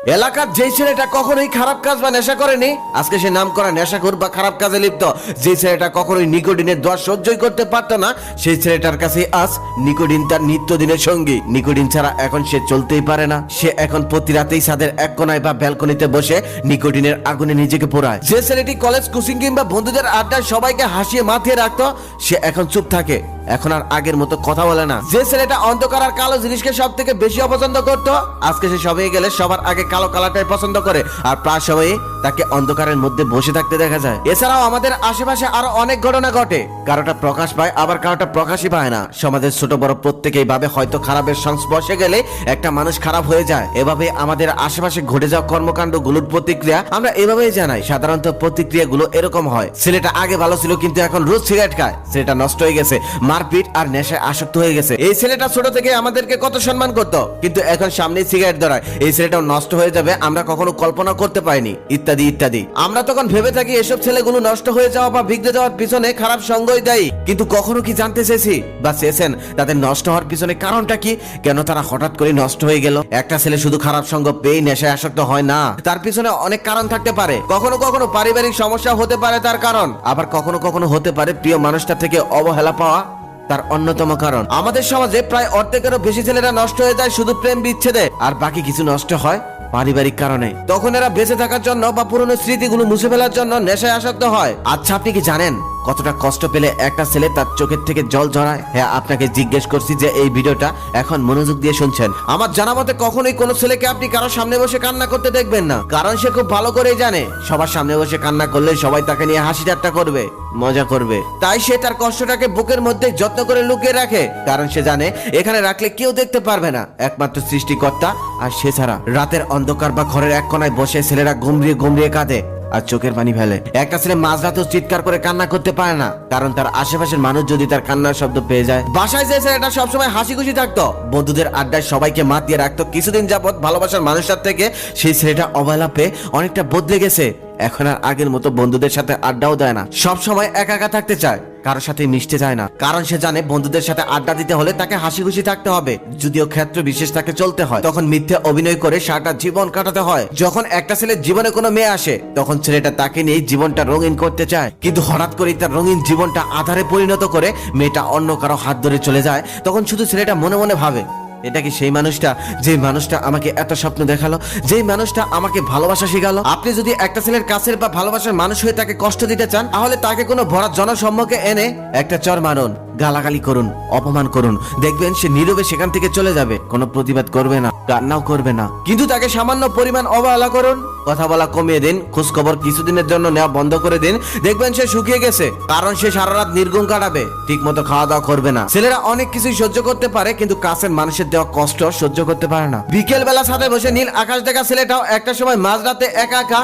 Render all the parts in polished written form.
এলাকার যেই ছেলেটা কখনোই খারাপ কাজ বা নেশা করেনি, আজকে সে নাম করা নেশাখোর বা খারাপ কাজে লিপ্ত। যে ছেলেটা কখনোই নিকোটিনের দোয়া সহ্যই করতে পারতো না, সেই ছেলেটার কাছে আজ নিকোটিন তার নিত্যদিনের সঙ্গী। নিকোটিন ছাড়া এখন সে চলতেই পারে না। সে এখন প্রতি রাতেই ছাদের এক কোনায় বা ব্যালকনিতে বসে নিকোটিনের আগুনে নিজেকে পোড়ায়। যে ছেলেটি কলেজ, কোচিং কিংবা বন্ধুদের আড্ডায় সবাইকে হাসিয়ে মাথিয়ে রাখতো, সে এখন চুপ থাকে, এখন আর আগের মতো কথা বলে না। যে ছেলেটা অন্ধকার আর কালো জিনিসকে সব থেকে বেশি অপছন্দ করতো, আজকে সে সবাই গেলে সবার আগে কালো কালারটাই পছন্দ করে, আর প্রায় সময়ে তাকে অন্ধকারের মধ্যে বসে থাকতে দেখা যায়। এছাড়াও আমাদের আশেপাশে আরো অনেক ঘটনা ঘটে, কারোটা প্রকাশ পায় আবার কারোটা প্রকাশই পায় না। সমাজের ছোট বড় প্রত্যেকেই ভাবে হয়তো খারাপের সংস্পর্শে গেলে একটা মানুষ খারাপ হয়ে যায়। এভাবে আমাদের আশেপাশে ঘটে যাওয়া কর্মকাণ্ড গুলোর প্রতিক্রিয়া আমরা এভাবেই জানাই। সাধারণত প্রতিক্রিয়াগুলো এরকম হয়: ছেলেটা আগে ভালো ছিল কিন্তু এখন রোজ সিগারেট খায়, ছেলেটা নষ্ট হয়ে গেছে, মারপিট আর নেশায় আসক্ত হয়ে গেছে। এই ছেলেটা ছোট থেকে আমাদেরকে কত সম্মান করতো, কিন্তু এখন সামনে সিগারেট ধরায়, এই ছেলেটাও নষ্ট হয়ে যাবে, আমরা কখনো কল্পনা করতে পারিনি, ইত্যাদি ইত্যাদি। আমরা তখন ভেবে থাকি এসব ছেলেগুলো নষ্ট হয়ে যাওয়া বা বিগড়ে যাওয়ার পিছনে খারাপ সঙ্গই দায়ী। কিন্তু কখনো কি জানতে চেয়েছি বা চেয়েছেন তাদের নষ্ট হওয়ার পিছনে কারণটা কি? কেন তারা হঠাৎ করে নষ্ট হয়ে গেল? একটা ছেলে শুধু খারাপ সঙ্গ পেয়ে নেশায় আসক্ত হয় না, তার পিছনে অনেক কারণ থাকতে পারে। কখনো কখনো পারিবারিক সমস্যা হতে পারে তার কারণ, আবার কখনো কখনো হতে পারে প্রিয় মানুষটা থেকে অবহেলা পাওয়া তার অন্যতম কারণ। আমাদের সমাজে প্রায় অর্ধেকেরও বেশি ছেলেরা নষ্ট হয়ে যায় শুধু প্রেম বিচ্ছেদে, আর বাকি কিছু নষ্ট হয় পারিবারিক কারণে। তখন এরা বেঁচে থাকার জন্য বা পুরনো স্মৃতিগুলো মুছে ফেলার জন্য নেশায় আসক্ত হয়। আচ্ছা, আপনি কি জানেন কতটা কষ্ট পেলে একটা ছেলে তার চোখের থেকে জল ঝরায়? হ্যাঁ, আপনাকে জিজ্ঞেস করছি যে এই ভিডিওটা এখন মনোযোগ দিয়ে শুনছেন। আমার জানা মতে কখনোই কোনো ছেলেকে আপনি কারোর সামনে বসে কান্না করতে দেখবেন না, কারণ সে খুব ভালো করেই জানে সবার সামনে বসে কান্না করলে সবাই তাকে নিয়ে হাসি ঠাট্টা করবে, মজা করবে। তাই সে তার কষ্টটাকে বুকের মধ্যে যত্ন করে লুকিয়ে রাখে, কারণ সে জানে এখানে রাখলে কেউ দেখতে পারবে না, একমাত্র সৃষ্টিকর্তা আর সে ছাড়া। রাতের অন্ধকার বা ঘরের এক কোনায় বসে ছেলেরা গমড়িয়ে গমড়িয়ে কাঁদে আর চোখের পানি ফেলে। একটা ছেলে মাঝরাতেও চিৎকার করে কান্না করতে পারে না, কারণ তার আশেপাশের মানুষ যদি তার কান্নার শব্দ পেয়ে যায়। বাসায় যে ছেলেটা সবসময় হাসি খুশি থাকতো, বন্ধুদের আড্ডায় সবাইকে মাতিয়ে রাখতো, কিছুদিন যাবত ভালোবাসার মানুষটার থেকে সেই ছেলেটা অবহেলা পেয়ে অনেকটা বদলে গেছে। এখন আর আগের মতো বন্ধুদের সাথে আড্ডাও দেয় না, সব সময় একা একা থাকতে চায়, কারোর সাথে মিশতে চায় না, কারণ সে জানে বন্ধুদের সাথে আড্ডা দিতে হলে তাকে হাসি খুশি থাকতে হবে। যদিও ক্ষেত্র বিশেষ তাকে চলতে হয়, তখন মিথ্যে অভিনয় করে সারাটা জীবন কাটাতে হয়। যখন একটা ছেলের জীবনে কোনো মেয়ে আসে, তখন ছেলেটা তাকে নিয়ে জীবনটা রঙিন করতে চায়, কিন্তু হঠাৎ করে তার রঙিন জীবনটা আধারে পরিণত করে মেয়েটা অন্য কারো হাত ধরে চলে যায়। তখন শুধু ছেলেটা মনে মনে ভাবে, এটা কি সেই মানুষটা, যে মানুষটা আমাকে এত স্বপ্ন দেখালো, যেই মানুষটা আমাকে ভালোবাসা শিখালো? আপনি যদি একটা ছেলের কাছের বা ভালোবাসার মানুষ হয়ে তাকে কষ্ট দিতে চান, তাহলে তাকে কোনো ভরা জনসম্মুখে এনে একটা চর মারুন, গালাগালি করুন, অপমান করুন, দেখবেন সে নীরবে সেখান থেকে চলে যাবে, কোনো প্রতিবাদ করবে না, কান্নাও করবে না। কিন্তু তাকে সামান্য পরিমাণ অবহেলা করুন, কথা বলা কমিয়ে দিন, খোঁজ খবর কিছুদিনের জন্য নেওয়া বন্ধ করে দিন, দেখবেন সে শুকিয়ে গেছে, কারণ সে সারা রাত নির্ঘুম কাটাবে, ঠিক মতো খাওয়া দাওয়া করবে না। ছেলেরা অনেক কিছুই সহ্য করতে পারে, কিন্তু কাছের মানুষের দেওয়া কষ্ট সহ্য করতে পারে না। বিকেল বেলা ছাদে বসে নীল আকাশ দেখা ছেলেটাও একটা সময় মাঝরাতে একা একা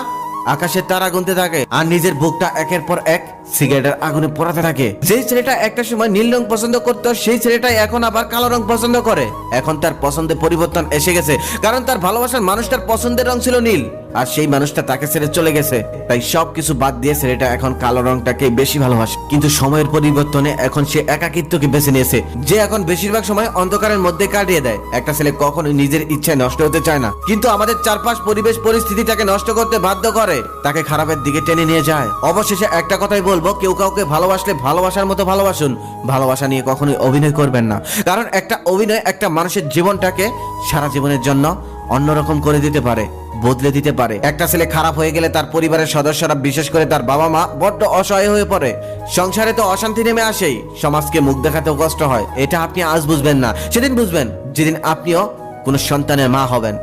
আকাশের তারা গুনতে থাকে আর নিজের বুকটা একের পর এক সিগারেটের আগুনে পোড়াতে থাকে। যেই ছেলেটা একটা সময় নীল রং পছন্দ করতো, সেই ছেলেটাই এখন আবার কালো রং পছন্দ করে। এখন তার পছন্দের পরিবর্তন এসে গেছে, কারণ তার ভালোবাসার মানুষটার পছন্দের রং ছিল নীল, আর সেই মানুষটা তাকে ছেড়ে চলে গেছে। তাই সবকিছু বাদ দিয়ে ছেলেটা এখন কালো রংটাকে বেশি ভালোবাসে। কিন্তু সময়ের পরিবর্তনে এখন সে একাকিত্বকে বেছে নিয়েছে, যে এখন বেশিরভাগ সময় অন্ধকারের মধ্যে কাটিয়ে দেয়। একটা ছেলে কখনোই নিজের ইচ্ছায় নষ্ট হতে চায় না, কিন্তু আমাদের চারপাশ পরিবেশ পরিস্থিতি তাকে নষ্ট করতে বাধ্য করে, তাকে খারাপের দিকে টেনে নিয়ে যায়। অবশেষে একটা কথাই বলবো, কেউ কাউকে ভালোবাসলে ভালোবাসার মতো ভালোবাসুন, ভালোবাসা নিয়ে কখনোই অভিনয় করবেন না, কারণ একটা অভিনয় একটা মানুষের জীবনটাকে সারা জীবনের জন্য অন্যরকম করে দিতে পারে, বদলে দিতে পারে। একটা ছেলে খারাপ হয়ে গেলে তার পরিবারের সদস্যরা, বিশেষ করে তার বাবা মা, বড্ড অসহায় হয়ে পড়ে। সংসারে তো অশান্তি নেমে আসেই, সমাজকে মুখ দেখাতেও কষ্ট হয়। এটা আপনি আজ বুঝবেন না, সেদিন বুঝবেন যেদিন আপনিও কোনো সন্তানের মা হবেন।